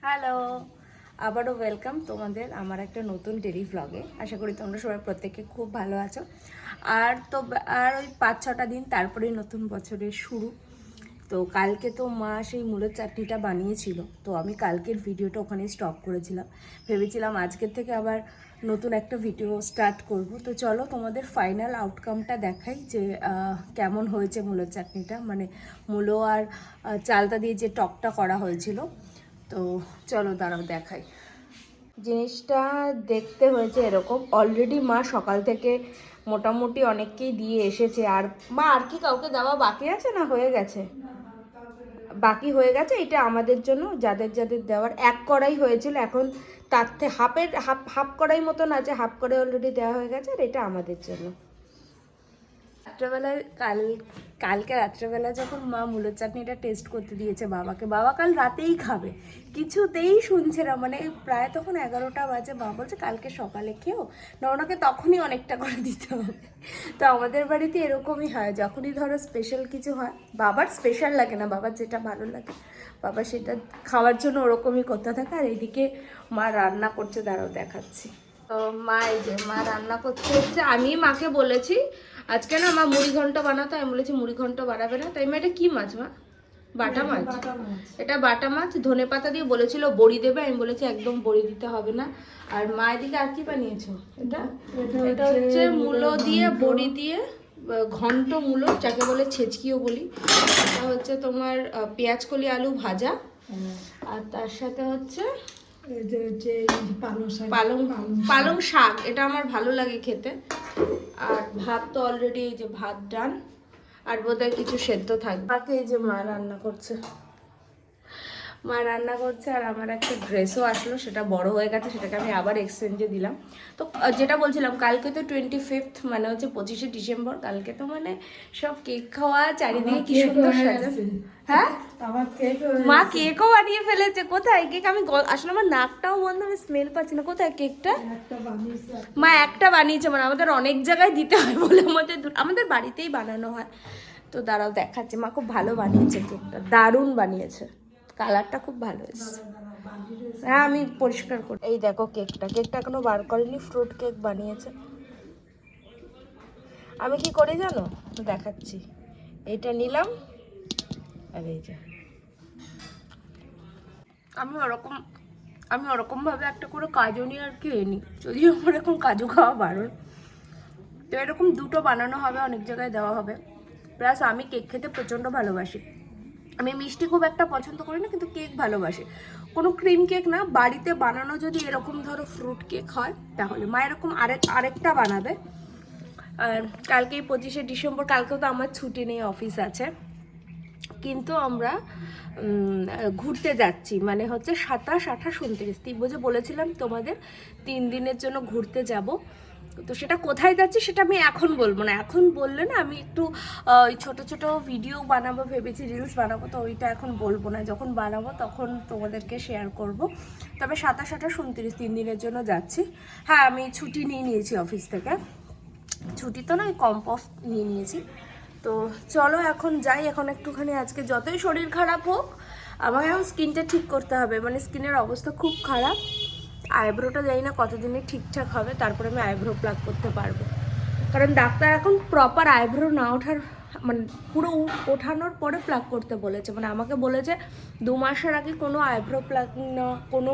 Hello, আবারও welcome তোমাদের আমার একটা নতুন ডেলি ভ্লগে। আশা করি তোমরা সবাই প্রত্যেকে খুব ভালো আছো। আর ওই 5-6টা দিন তারপরেই নতুন বছরের শুরু। তো কালকে তো মা সেই মুলোর চাটনিটা বানিয়েছিল, তো আমি কালকের ভিডিওটা ওখানে স্টপ করেছিলাম। ভেবেছিলাম আজকের থেকে আবার নতুন একটা ভিডিও স্টার্ট করব। তো চলো তোমাদের ফাইনাল আউটকামটা দেখাই যে কেমন হয়েছে মুলোর চাটনিটা, মানে মূলো আর চালতা দিয়ে যে টকটা করা হয়েছিল। তো চলো দাঁড়াও দেখাই। জিনিসটা দেখতে হয়েছে এরকম, অলরেডি মা সকাল থেকে মোটামুটি অনেককেই দিয়ে এসেছে। আর মা আর কি কাউকে দেওয়া বাকি আছে না হয়ে গেছে? বাকি হয়ে গেছে। এটা আমাদের জন্য, যাদের যাদের দেওয়ার এক কড়াই হয়েছিল, এখন তার থেকে হাফ কড়াই মতন আছে, হাফ কড়াই অলরেডি দেওয়া হয়ে গেছে। আর এটা আমাদের জন্য। রাত্রেবেলায় কালকে রাত্রেবেলা যখন মা মুলোর চাটনিটা টেস্ট করতে দিয়েছে বাবাকে, বাবা কাল রাতেই খাবে, কিছুতেই শুনছে না। মানে প্রায় তখন 11টা বাজে, মা বলছে কালকে সকালে খেও না, ওনাকে তখনই অনেকটা করে দিতে হবে। তো আমাদের বাড়িতে এরকমই হয়, যখনই ধরো স্পেশাল কিছু হয়, বাবার স্পেশাল লাগে না, বাবার যেটা ভালো লাগে বাবা সেটা খাওয়ার জন্য ওরকমই করতে থাকে। আর এইদিকে মা রান্না করছে, দাঁড়াও দেখাচ্ছি। তো মা এই যে মা রান্না করতে হচ্ছে। আমি মাকে বলেছি আজকে না মা মুড়ি ঘন্ট বানাতো, আমি বলেছি মুড়ি ঘন্ট বানাবে না। তাই মা এটা কি মাছ মা? বাটা মাছ। এটা বাটা মাছ, ধনে পাতা দিয়ে বলেছিল বড়ি দেবে, আমি বলেছি একদম বড়ি দিতে হবে না। আর মা এদিকে আর কি বানিয়েছো? এটা হচ্ছে মূলো দিয়ে বড়ি দিয়ে ঘন্ট মূলো, যাকে বলে ছেচকিও বলি। এটা হচ্ছে তোমার পেঁয়াজকলি আলু ভাজা, আর তার সাথে হচ্ছে পালং শাক। এটা আমার ভালো লাগে খেতে। আর ভাত তো অলরেডি এই যে ভাত ডান, আর বোধহয় কিছু সেদ্ধ থাকবে। বাকি এই যে মা রান্না করছে, আর আমার একটা ড্রেসও আসলো, সেটা বড় হয়ে গেছে, সেটাকে আমি আবার এক্সচেঞ্জে দিলাম। তো যেটা বলছিলাম, কালকে তো 25th, মানে হচ্ছে 25শে ডিসেম্বর। কালকে তো মানে সব কেক খাওয়া, চারিদিকে কি সুন্দর সাজা। হ্যাঁ, মা কেকও বানিয়ে ফেলেছে। কোথায় কেক? আমি আসলে আমার নাকটাও বন্ধ, আমি স্মেল পাচ্ছি না। কোথায় কেকটা? মা একটা বানিয়েছে, মানে আমাদের অনেক জায়গায় দিতে হয় বলে আমাদের বাড়িতেই বানানো হয়। তো দাঁড়াও দেখাচ্ছে, মা খুব ভালো বানিয়েছে কেকটা, দারুণ বানিয়েছে, কালারটা খুব ভালো এসেছে। হ্যাঁ আমি পরিষ্কার করি। এই দেখো কেকটা এখনো বার করেনি, ফ্রুট কেক বানিয়েছে। আমি কি করি জানো, দেখাচ্ছি। এইটা নিলাম, আর এই যে আমি ওরকমভাবে একটা করে কাজু নিয়ে আর খেয়ে নিই, যদিও আমার এখন কাজু খাওয়া বারণ। তো এরকম দুটো বানানো হবে, অনেক জায়গায় দেওয়া হবে। প্লাস আমি কেক খেতে প্রচণ্ড ভালোবাসি। আমি মিষ্টি খুব একটা পছন্দ করি না, কিন্তু কেক ভালোবাসি। কোনো ক্রিম কেক না, বাড়িতে বানানো যদি এরকম ধরো ফ্রুট কেক হয়, তাহলে মা এরকম আরেকটা বানাবে। আর কালকেই 25শে ডিসেম্বর, কালকেও তো আমার ছুটি নেই, অফিস আছে। কিন্তু আমরা ঘুরতে যাচ্ছি, মানে হচ্ছে 27, 28, 29 তিব্বজে বলেছিলাম তোমাদের 3 দিনের জন্য ঘুরতে যাব। তো সেটা কোথায় যাচ্ছি সেটা আমি এখন বলবো না, এখন বললে না আমি একটু ওই ছোটো ছোটো ভিডিও বানাবো ভেবেছি, রিলস বানাবো। তো ওইটা এখন বলবো না, যখন বানাবো তখন তোমাদেরকে শেয়ার করব। তবে 27, 28, 29 3 দিনের জন্য যাচ্ছি। হ্যাঁ আমি ছুটি নিয়ে নিয়েছি অফিস থেকে, ছুটি তো নয়, কম্প নিয়ে নিয়েছি। তো চলো এখন যাই। এখন একটুখানি আজকে যতই শরীর খারাপ হোক, আমাকে এখন স্কিনটা ঠিক করতে হবে, মানে স্কিনের অবস্থা খুব খারাপ। আইব্রোটা জানি না কতদিনে ঠিকঠাক হবে, তারপরে আমি আইব্রো প্লাগ করতে পারবো। কারণ ডাক্তার এখন প্রপার আইব্রো না ওঠার, মানে পুরো ওঠানোর পরে প্লাগ করতে বলেছে। মানে আমাকে বলেছে 2 মাসের আগে কোনো আইব্রো প্লাগ না, কোনো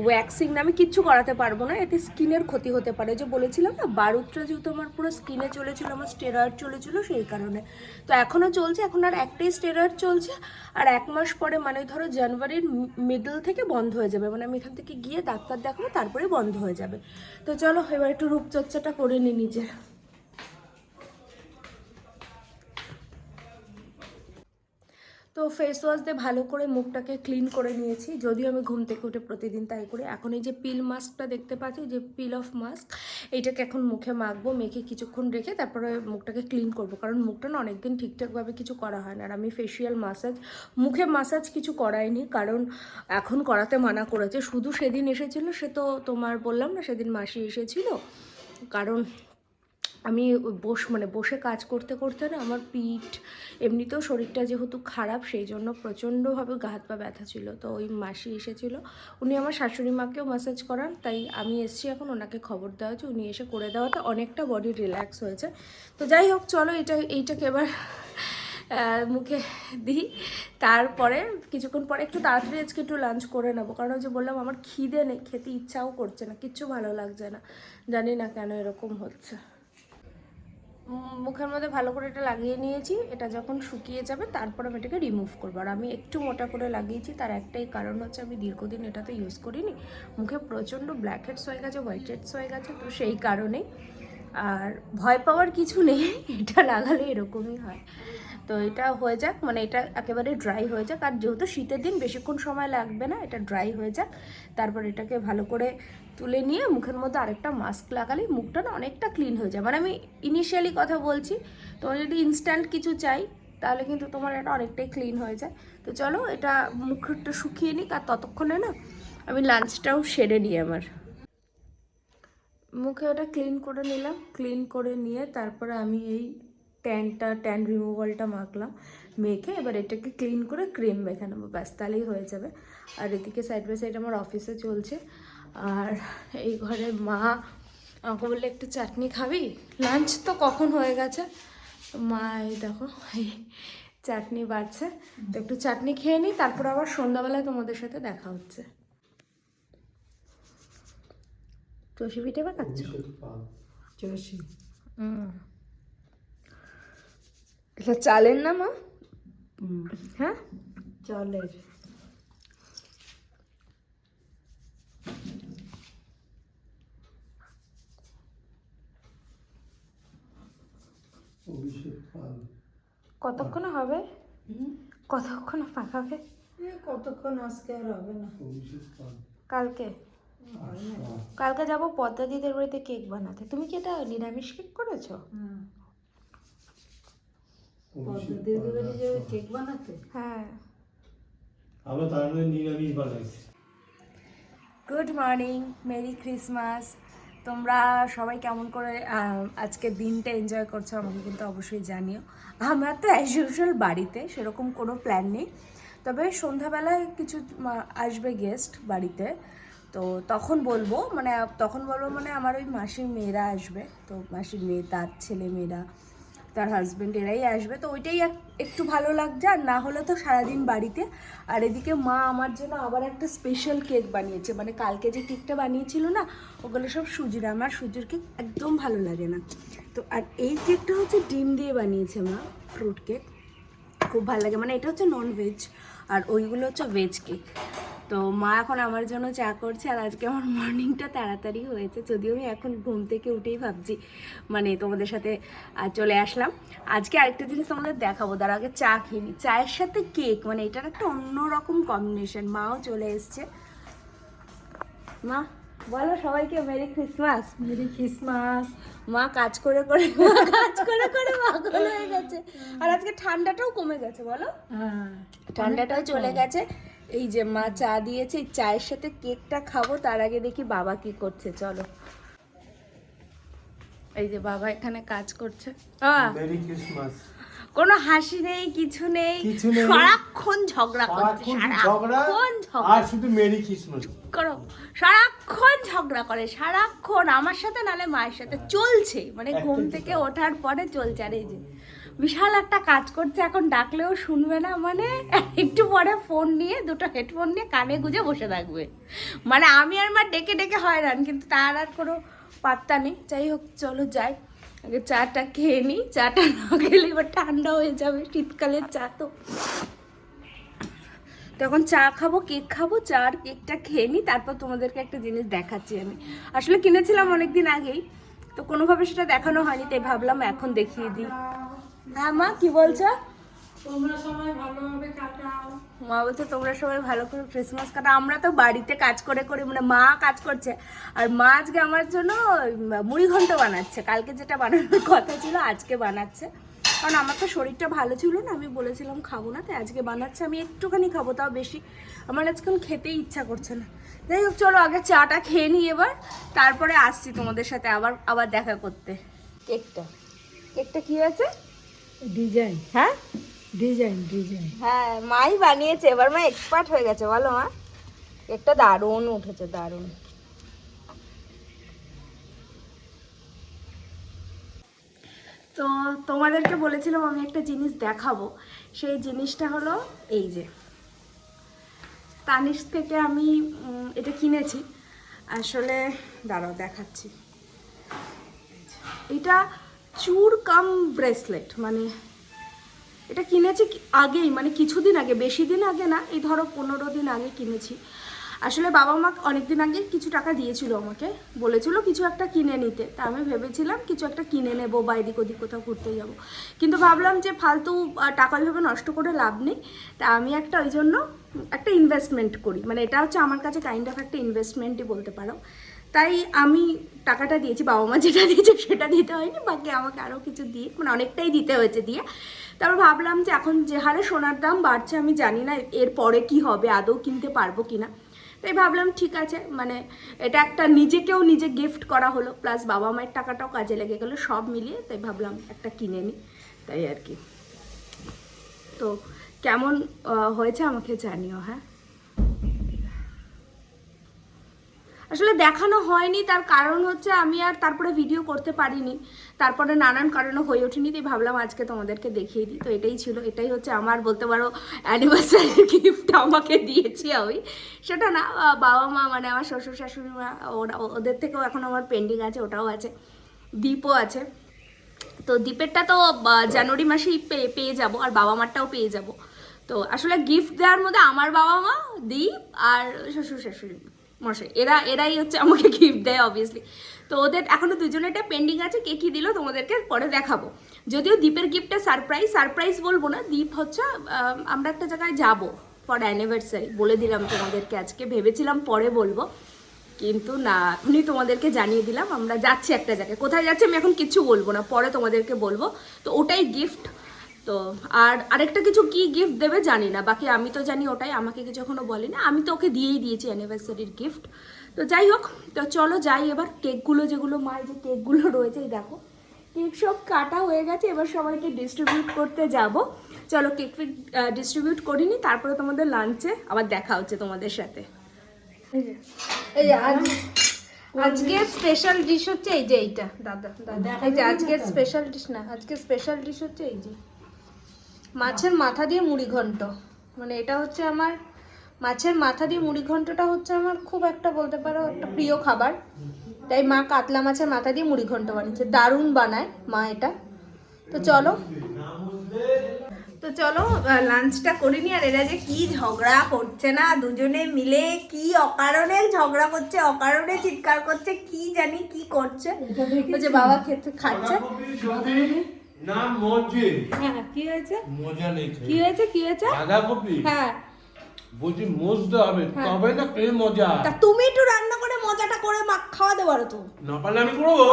ওয়্যাক্সিং না, আমি কিচ্ছু করাতে পারবো না, এতে স্কিনের ক্ষতি হতে পারে। যে বলেছিলাম না, বারুদটা যেহেতু আমার পুরো স্কিনে চলেছিল, আমার স্টেরয়েড চলেছিল সেই কারণে। তো এখনও চলছে, এখন আর একটাই স্টেরয়েড চলছে। আর 1 মাস পরে, মানে ধরো জানুয়ারির মিডল থেকে বন্ধ হয়ে যাবে, মানে আমি এখান থেকে গিয়ে ডাক্তার দেখাবো, তারপরে বন্ধ হয়ে যাবে। তো চলো এবার একটু রূপচর্চাটা করে নিই নিজের। তো ফেস ওয়াশ দিয়ে ভালো করে মুখটাকে ক্লিন করে নিয়েছি, যদিও আমি ঘুম থেকে উঠে প্রতিদিন তাই করি। এখন এই যে পিল মাস্কটা দেখতে পাচ্ছি, যে পিল অফ মাস্ক, এইটাকে এখন মুখে মাখবো, মেখে কিছুক্ষণ রেখে তারপরে মুখটাকে ক্লিন করব। কারণ মুখটা না অনেকদিন ঠিকঠাকভাবে কিছু করা হয় না। আর আমি ফেসিয়াল মাসাজ, মুখে মাসাজ কিছু করাইনি, কারণ এখন করাতে মানা করেছে। শুধু সেদিন এসেছিলো, সে তো তোমার বললাম না, সেদিন মাসি এসেছিলো, কারণ আমি বসে কাজ করতে করতে না আমার পিঠ, এমনিতেও শরীরটা যেহেতু খারাপ সেই জন্য প্রচণ্ডভাবে গা হাত পা ব্যথা ছিল। তো ওই মাসি এসেছিল, উনি আমার শাশুড়ি মাকেও ম্যাসাজ করান, তাই আমি এসেছি এখন ওনাকে খবর দেওয়া হচ্ছে, উনি এসে করে দেওয়াতে অনেকটা বডি রিল্যাক্স হয়েছে। তো যাই হোক চলো এইটাকে এবার মুখে দিই, তারপরে কিছুক্ষণ পরে একটু তাড়াতাড়ি আজকে একটু লাঞ্চ করে নেবো, কারণ ওই যে বললাম আমার খিদে নেই, খেতে ইচ্ছাও করছে না, কিচ্ছু ভালো লাগছে না, জানি না কেন এরকম হচ্ছে। মুখের মধ্যে ভালো করে এটা লাগিয়ে নিয়েছি, এটা যখন শুকিয়ে যাবে তারপর আমি এটাকে রিমুভ করবো। আর আমি একটু মোটা করে লাগিয়েছি, তার একটাই কারণ হচ্ছে আমি দীর্ঘদিন এটাতে ইউজ করিনি, মুখে প্রচণ্ড ব্ল্যাক হেডস হয়ে গেছে, হোয়াইট হেডস হয়ে গেছে, তো সেই কারণেই। আর ভয় পাওয়ার কিছু নেই, এটা লাগালে এরকমই হয়। তো এটা হয়ে যাক, মানে এটা একেবারে ড্রাই হয়ে যাক, আর যেহেতু শীতের দিন বেশিক্ষণ সময় লাগবে না, এটা ড্রাই হয়ে যাক। তারপর এটাকে ভালো করে তুলে নিয়ে মুখের মধ্যে আরেকটা মাস্ক লাগালেই মুখটা না অনেকটা ক্লিন হয়ে যায়। মানে আমি ইনিশিয়ালি কথা বলছি, তোমার যদি ইনস্ট্যান্ট কিছু চাই তাহলে কিন্তু তোমার এটা অনেকটাই ক্লিন হয়ে যায়। তো চলো এটা মুখটা শুকিয়ে নিই, আর ততক্ষণে না আমি লাঞ্চটাও সেরে নিই। আমার মুখে ওটা ক্লিন করে নিলাম, ক্লিন করে নিয়ে তারপরে আমি এই ট্যান রিমুভালটা মাখলাম, মেখে এবার এটাকে ক্লিন করে ক্রিম মেখে নেবো, ব্যাস তাহলেই হয়ে যাবে। আর এদিকে সাইড বাই সাইড আমার অফিসে চলছে। আর এই ঘরে মা আমাকে বললে একটু চাটনি খাবি, লাঞ্চ তো কখন হয়ে গেছে, মা এই দেখো এই চাটনি বাড়ছে, তো একটু চাটনি খেয়ে নিই, তারপর আবার সন্ধ্যাবেলায় তোমাদের সাথে দেখা হচ্ছে। চষি পিঠে বানাচ্ছ? চষি, এটা চালের না মা? হ্যাঁ চালের। কতক্ষণ হবে, কতক্ষণ পাকাবে? কতক্ষণ, আজকে আর হবে না, কালকে কালকে যাবো পদ্মা দিদির বাড়িতে কেক বানাতে। তুমি কি এটা নিরামিষ কেক করেছো? দিদির বাড়ি যাবে কেক বানাতে? হ্যাঁ। আমরা তার মধ্যে নিরামিষ বানাইছি। Good morning, merry Christmas. তোমরা সবাই কেমন করে আজকের দিনটা এনজয় করছো আমাকে কিন্তু অবশ্যই জানিও। আমরা তো অ্যাজ ইউজুয়াল বাড়িতে, সেরকম কোনো প্ল্যান নেই, তবে সন্ধ্যাবেলায় কিছু আসবে গেস্ট বাড়িতে, তো তখন বলবো মানে আমার ওই মাসির মেয়েরা আসবে, তো মাসির মেয়ে, তার ছেলে মেয়েরা, তার হাজব্যান্ড, এরাই আসবে, তো ওইটাই একটু ভালো লাগছে। আর না হলে তো সারাদিন বাড়িতে। আর এদিকে মা আমার জন্য আবার একটা স্পেশাল কেক বানিয়েছে, মানে কালকে যে কেকটা বানিয়েছিল না, ওগুলো সব সুজির, আমার সুজির কেক একদম ভালো লাগে না। তো আর এই কেকটা হচ্ছে ডিম দিয়ে বানিয়েছে মা, ফ্রুট কেক, খুব ভালো লাগে, মানে এটা হচ্ছে নন ভেজ আর ওইগুলো হচ্ছে ভেজ কেক। তো মা এখন আমার জন্য চা করছে, আর আজকে আমার মর্নিংটা তাড়াতাড়ি হয়েছে, যদিও আমি এখন ঘুম থেকে উঠেই ভাবছি মানে তোমাদের সাথে চলে আসলাম। আজকে আরেকটা জিনিস তোমাদের দেখাবো, তার আগে চা খেয়ে নি, চায়ের সাথে কেক, মানে এটার একটা অন্যরকম কম্বিনেশন। মাও চলে এসছে, মা বলো সবাইকে মেরি ক্রিসমাস। Merry Christmas. মা কাজ করে করে পাগল হয়ে গেছে, আর আজকে ঠান্ডাটাও কমে গেছে, বলো ঠান্ডাটাও চলে গেছে। এই যে মা চা দিয়েছে, এই চায়ের সাথে কেকটা খাবো, তার আগে দেখি বাবা কি করছে, চলো। এই যে বাবা এখানে কাজ করছে। Merry Christmas. কোনো হাসি নেই, কিছু নেই, সারাক্ষণ ঝগড়া করছে, সারাক্ষণ আর শুধু মেরি ক্রিসমাস করো, সারাক্ষণ ঝগড়া করে, সারাক্ষণ আমার সাথে নালে মায়ের সাথে চলছে, মানে ঘুম থেকে ওঠার পরে চলছে। আর এই যে বিশাল একটা কাজ করছে, এখন ডাকলেও শুনবে না, মানে একটু পরে ফোন নিয়ে, দুটো হেডফোন নিয়ে কানে গুঁজে বসে থাকবে, মানে আমি আর মা ডেকে ডেকে হয়রান, কিন্তু তার আর কোনো পাত্তা নেই। যাই হোক চলো যাই, আগে চাটা খেয়ে নিই, চাটা না খেলে এবার ঠান্ডা হয়ে যাবে, শীতকালের চা তো। তখন চা খাবো, কেক খাবো, চা আর কেকটা খেয়ে নিই, তারপর তোমাদেরকে একটা জিনিস দেখাচ্ছি। আমি আসলে কিনেছিলাম অনেকদিন আগেই, তো কোনোভাবে সেটা দেখানো হয়নি, তাই ভাবলাম এখন দেখিয়ে দিই। হ্যাঁ মা কি বলছো? তোমরা সবাই ভালোভাবে কাটাও। মা বলছে তোমরা সবাই ভালো করে ক্রিসমাস কাটাও। আমরা তো বাড়িতে কাজ করে করে, মানে মা কাজ করছে, আর মা আজকে আমার জন্য মুড়ি ঘন্ট বানাচ্ছে, কালকে যেটা বানানোর কথা ছিল আজকে বানাচ্ছে, কারণ আমার তো শরীরটা ভালো ছিল না, আমি বলেছিলাম খাবো না, তাই আজকে বানাচ্ছে। আমি একটুখানি খাবো, তাও বেশি আমার আজকাল খেতেই ইচ্ছা করছে না। যাই হোক চলো আগে চাটা খেয়ে নিই এবার, তারপরে আসছি তোমাদের সাথে আবার দেখা করতে। কেকটা কি হয়েছে? ডিজাইন হ্যাঁ ডিজাইন হ্যাঁ, মাই বানিয়েছে, এবার মা এক্সপার্ট হয়ে গেছে, বলো মা। কেকটা দারুণ উঠেছে, দারুণ। তো তোমাদেরকে বলেছিলাম আমি একটা জিনিস দেখাবো, সেই জিনিসটা হলো এই যে তানিশ থেকে আমি এটা কিনেছি। আসলে দাঁড়াও দেখাচ্ছি। এটা চূড় কাম ব্রেসলেট, মানে এটা কিনেছি আগেই, মানে কিছুদিন আগে, বেশি দিন আগে না, এই ধরো 15 দিন আগে কিনেছি। আসলে বাবা মা অনেকদিন আগে কিছু টাকা দিয়েছিল আমাকে, বলেছিল কিছু একটা কিনে নিতে। তা আমি ভেবেছিলাম কিছু একটা কিনে নেবো বা এদিক ওদিক কোথাও ঘুরতে যাব, কিন্তু ভাবলাম যে ফালতু টাকা ভেবে নষ্ট করে লাভ নেই। তা আমি একটা ওই জন্য একটা ইনভেস্টমেন্ট করি, মানে এটা হচ্ছে আমার কাছে কাইন্ড অফ একটা ইনভেস্টমেন্টই বলতে পারো। তাই আমি টাকাটা দিয়েছি, বাবা মা যেটা দিয়েছে সেটা দিতে হয়নি, বাকি আমাকে আরও কিছু দিয়ে, মানে অনেকটাই দিতে হয়েছে দিয়ে। তারপর ভাবলাম যে এখন যে হারে সোনার দাম বাড়ছে, আমি জানি না এর পরে কি হবে, আদৌ কিনতে পারবো কিনা। তাই ভাবলাম ঠিক আছে, মানে এটা একটা নিজেকেও নিজে গিফট করা হলো, প্লাস বাবা মায়ের টাকাটাও কাজে লেগে গেলো, সব মিলিয়ে। তাই ভাবলাম একটা কিনে নিই, তাই আর কি। তো কেমন হয়েছে আমাকে জানিও। হ্যাঁ, আসলে দেখানো হয়নি, তার কারণ হচ্ছে আমি আর তারপরে ভিডিও করতে পারিনি, তারপরে নানান কারণে হয়ে ওঠেনি। তাই ভাবলাম আজকে তোমাদেরকে দেখিয়ে দিই। তো এটাই ছিল, এটাই হচ্ছে আমার বলতে পারো অ্যানিভার্সারি গিফট আমাকে দিয়েছি আমি। সেটা না, বাবা মা মানে আমার শ্বশুর শাশুড়ি মা, ওদের থেকেও এখন আমার পেন্ডিং আছে, ওটাও আছে, দীপও আছে। তো দীপেরটা তো জানুয়ারি মাসেই পেয়ে যাব, আর বাবা মারটাও পেয়ে যাব। তো আসলে গিফট দেওয়ার মধ্যে আমার বাবা মা, দীপ আর শ্বশুর শাশুড়ি মশাই, এরাই হচ্ছে আমাকে গিফট দেয় অবভিয়াসলি। তো ওদের এখনো দুজনেরটা পেন্ডিং আছে, কে কী দিল তোমাদেরকে পরে দেখাবো। যদিও দীপের গিফটটা সারপ্রাইজ বলবো না, দীপ হচ্ছে আমরা একটা জায়গায় যাব ফর অ্যানিভার্সারি, বলে দিলাম তোমাদেরকে আজকে, ভেবেছিলাম পরে বলবো, কিন্তু না, এখনই তোমাদেরকে জানিয়ে দিলাম আমরা যাচ্ছি একটা জায়গায়। কোথায় যাচ্ছি আমি এখন কিছু বলবো না, পরে তোমাদেরকে বলবো। তো ওটাই গিফট। তো আর আরেকটা কিছু কি গিফট দেবে জানি না, বাকি আমি তো জানি ওটাই, আমাকে কিছু এখনো বলেনি, আমি তো ওকে দিয়েই দিয়েছি অ্যানিভার্সারির গিফট। তো যাই হোক, তো চলো যাই এবার। কেকগুলো যেগুলো মায়ের যে কেকগুলো রয়েছে, এই দেখো কেক সব কাটা হয়ে গেছে, এবার সবাইকে ডিস্ট্রিবিউট করতে যাব। চলো কেক ডিস্ট্রিবিউট করিনি, তারপরে তোমাদের লাঞ্চে আবার দেখা হচ্ছে তোমাদের সাথে। এই যে আজকে স্পেশাল ডিশ হচ্ছে এই যে এইটা, দাদা এই যে আজকের স্পেশাল ডিশ না, আজকে স্পেশাল ডিশ হচ্ছে এই যে মাছের মাথা দিয়ে মুড়ি ঘন্ট। মানে এটা হচ্ছে আমার মাছের মাথা দিয়ে মুড়ি ঘন্টটা হচ্ছে আমার খুব একটা বলতে পারো একটা প্রিয় খাবার। তাই মা কাতলা মাছের মাথা দিয়ে মুড়ি ঘন্ট বানিয়েছে, দারুণ বানায় মা এটা। তো চলো লাঞ্চটা করিনি। আর এরা যে কি ঝগড়া করছে না, দুজনে মিলে কি অকারণে ঝগড়া করছে, অকারণে চিৎকার করছে, কি জানি কি করছে। যে বাবা খাচ্ছে না মজে। হ্যাঁ, কি হয়েছে? মজা নেই। কি হয়েছে? কি হয়েছে? বাঁধাকপি। হ্যাঁ, বলছি মজতে হবে, তবে না কে মজা। তা তুমি একটু রান্না করে মজাটা করে খাওয়াতে পারো তো। না পারলে আমি করবো।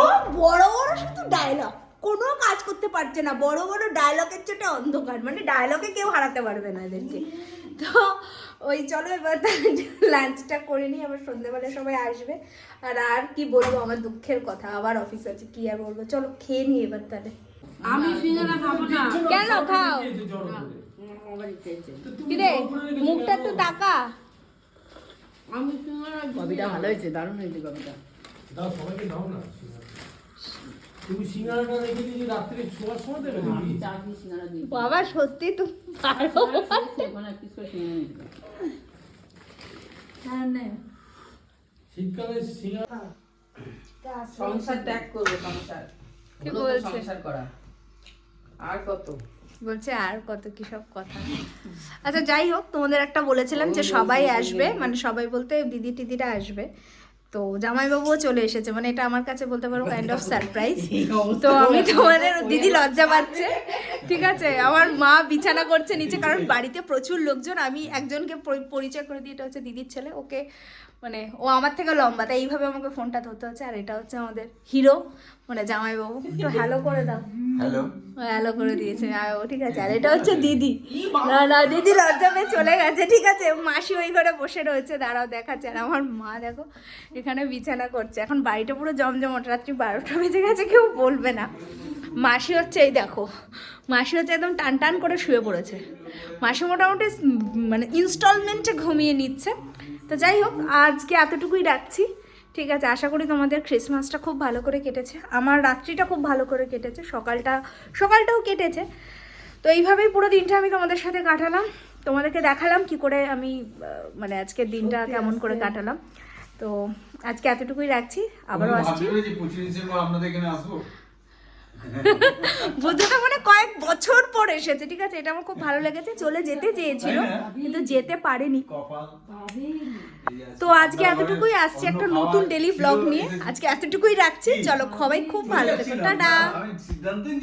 বড় বড় শুধু ডায়লগ, কোনো কাজ করতে পারছে না, বড় বড় ডায়লগের চোটে অন্ধকার, মানে ডায়লগে কেউ হারাতে পারবে না এদেরকে। তো ওই চলো এবার লাঞ্চটা করে নিই, আবার সন্ধ্যেবেলা সবাই আসবে। আর কি বলবো, আমার দুঃখের কথা, আবার অফিস আছে, কি আর বলবো। চলো খেয়ে নিই এবার তাহলে। আমি সিঙ্গারা খাবো না। কেন খাও? কিরে মুখটা একটু তাকা। আমি সিঙ্গারা কবিতা ভালো হয়েছে, দারুণ হয়েছে কবিতা। দাও সবাইকে দাও না। তুমি সিঙ্গারাটা রেখে দিয়ে রাত্রে শোয়ার সময় দেবে নাকি? চাটনি সিঙ্গারা দিই। বাবা সত্যি তুমি পারো। ওখানে পিস করে সিঙ্গারা দিই। হ্যাঁ নে। শীতকালে সিঙ্গারা সংসার ত্যাগ করবো, সংসার কি হলো তো বলছে? সংসার করা আর কত। বলছে আর কত কি সব কথা। আচ্ছা যাই হোক, তোমাদের একটা বলেছিলাম যে সবাই আসবে, মানে সবাই বলতে দিদি টিদিরা আসবে। তো জামাইবাবুও চলে এসেছে, মানে এটা আমার কাছে বলতে পারো কাইন্ড অফ সারপ্রাইজ। তো আমি তোমাদের, দিদি লজ্জা পাচ্ছে, ঠিক আছে। আমার মা বিছানা করছে নিচে, কারণ বাড়িতে প্রচুর লোকজন। আমি একজনকে পরিচয় করে দিই, এটা হচ্ছে দিদির ছেলে। ওকে মানে ও আমার থেকে লম্বা, তাই এইভাবে আমাকে ফোনটা ধরতে হচ্ছে। আর এটা হচ্ছে আমাদের হিরো, মানে জামাইবাবু। তো হ্যালো করে দাও। হ্যালো হ্যালো করে দিয়েছে ও ঠিক আছে। আর এটা হচ্ছে দিদি। না না দিদি লজ্জা পেয়ে চলে গেছে। ঠিক আছে, মাসি ওই ঘরে বসে রয়েছে, দাঁড়াও দেখাচ্ছে। আর আমার মা দেখো এখানে বিছানা করছে। এখন বাড়িটা পুরো জমজমট, রাত্রি 12টা বেজে গেছে, কেউ বলবে না। মাসি হচ্ছে এই দেখো, মাসি হচ্ছে একদম টান টান করে শুয়ে পড়েছে। মাসি মোটামুটি মানে ইনস্টলমেন্টে ঘুমিয়ে নিচ্ছে। তো যাই হোক, আজকে এতটুকুই রাখছি। ঠিক আছে, আশা করি তোমাদের ক্রিসমাসটা খুব ভালো করে কেটেছে। আমার রাত্রিটা খুব ভালো করে কেটেছে, সকালটাও কেটেছে। তো এইভাবেই পুরো দিনটা আমি তোমাদের সাথে কাটালাম, তোমাদেরকে দেখালাম কি করে আমি মানে আজকের দিনটা কেমন করে কাটালাম। তো আজকে এতটুকুই রাখছি, আবারও আসছি। 25 ডিসেম্বর আপনাদের এখানে আসবো। বুদ্ধটা মানে কয়েক বছর পর এসেছে। ঠিক আছে, এটা আমার খুব ভালো লেগেছে। চলে যেতে চেয়েছিল কিন্তু যেতে পারেনি। কপাল। তো আজকে এতটুকুই, আসছি একটা নতুন ডেলি ব্লগ নিয়ে। আজকে এতটুকুই রাখছি, চলো সবাই খুব ভালো থেকো, টাটা। আমি সিদ্ধান্তই